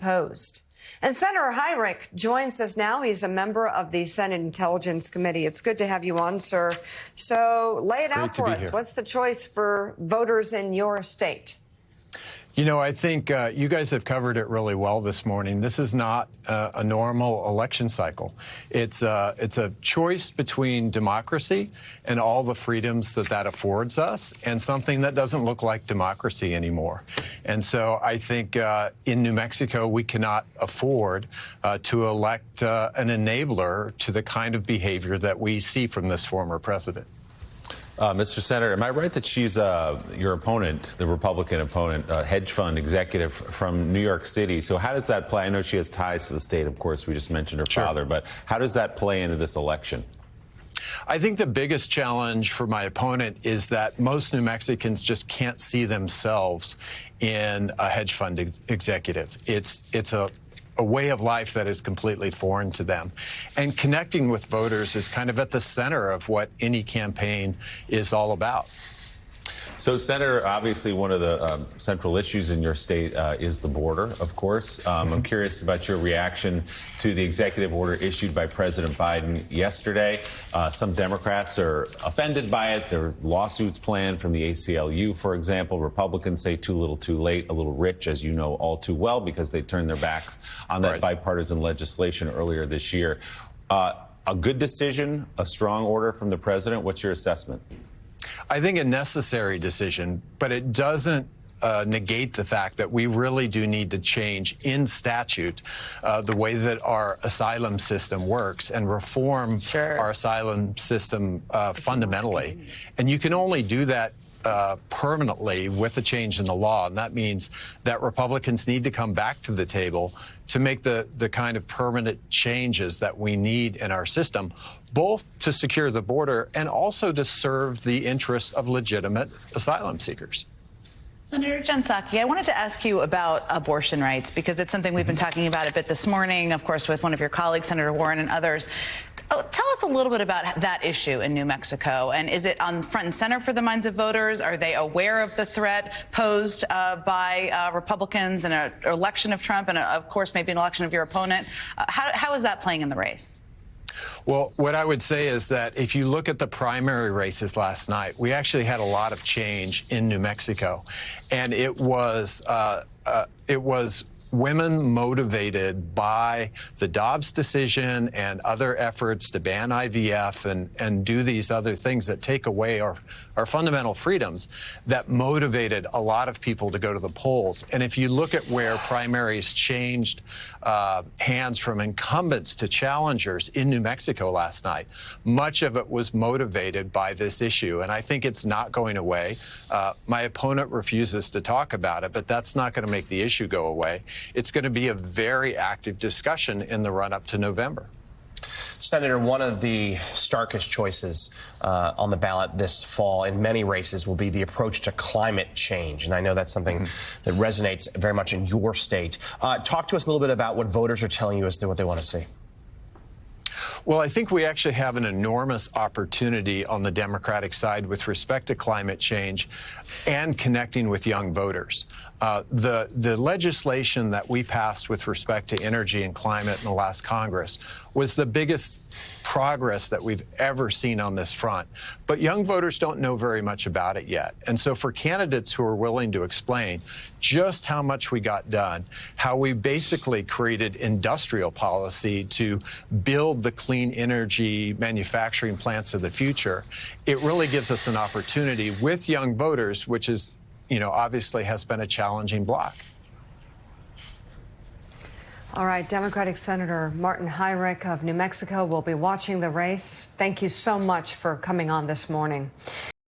unopposed. And Senator Heinrich joins us now. He's a member of the Senate Intelligence Committee. It's good to have you on, sir. So lay it out for us. What's the choice for voters in your state? You know, I think you guys have covered it really well this morning. This is not a normal election cycle. It's a choice between democracy and all the freedoms that affords us and something that doesn't look like democracy anymore. And so I think in New Mexico, we cannot afford to elect an enabler to the kind of behavior that we see from this former president. Mr. Senator, am I right that she's your opponent, the Republican opponent, hedge fund executive from New York City? So how does that play? I know she has ties to the state, of course. We just mentioned her father, but how does that play into this election? I think the biggest challenge for my opponent is that most New Mexicans just can't see themselves in a hedge fund executive. It's a way of life that is completely foreign to them. And connecting with voters is kind of at the center of what any campaign is all about. So, Senator, obviously one of the central issues in your state is the border, of course. I'm curious about your reaction to the executive order issued by President Biden yesterday. Some Democrats are offended by it. There are lawsuits planned from the ACLU, for example. Republicans say too little, too late, a little rich, as you know all too well, because they turned their backs on that bipartisan legislation earlier this year. A good decision, a strong order from the president. What's your assessment? I think a necessary decision, but it doesn't negate the fact that we really do need to change in statute the way that our asylum system works and reform our asylum system fundamentally. And you can only do that permanently with a change in the law. And that means that Republicans need to come back to the table to make the kind of permanent changes that we need in our system, both to secure the border and also to serve the interests of legitimate asylum seekers. Senator Jen Psaki, I wanted to ask you about abortion rights, because it's something we've been talking about a bit this morning, of course, with one of your colleagues, Senator Warren, and others. Tell us a little bit about that issue in New Mexico. And is it on front and center for the minds of voters? Are they aware of the threat posed by Republicans and an election of Trump and, of course, maybe an election of your opponent? How is that playing in the race? Well, what I would say is that if you look at the primary races last night, we actually had a lot of change in New Mexico. And it was women motivated by the Dobbs decision and other efforts to ban IVF and do these other things that take away our fundamental freedoms that motivated a lot of people to go to the polls. And if you look at where primaries changed hands from incumbents to challengers in New Mexico last night, much of it was motivated by this issue. And I think it's not going away. My opponent refuses to talk about it, but that's not going to make the issue go away. It's going to be a very active discussion in the run-up to November. Senator, one of the starkest choices on the ballot this fall in many races will be the approach to climate change. And I know that's something that resonates very much in your state. Talk to us a little bit about what voters are telling you as to what they want to see. Well, I think we actually have an enormous opportunity on the Democratic side with respect to climate change and connecting with young voters. The legislation that we passed with respect to energy and climate in the last Congress was the biggest progress that we've ever seen on this front. But young voters don't know very much about it yet. And so for candidates who are willing to explain just how much we got done, how we basically created industrial policy to build the clean energy manufacturing plants of the future, it really gives us an opportunity with young voters, which is, you know, obviously has been a challenging block. All right, Democratic Senator Martin Heinrich of New Mexico will be watching the race. Thank you so much for coming on this morning.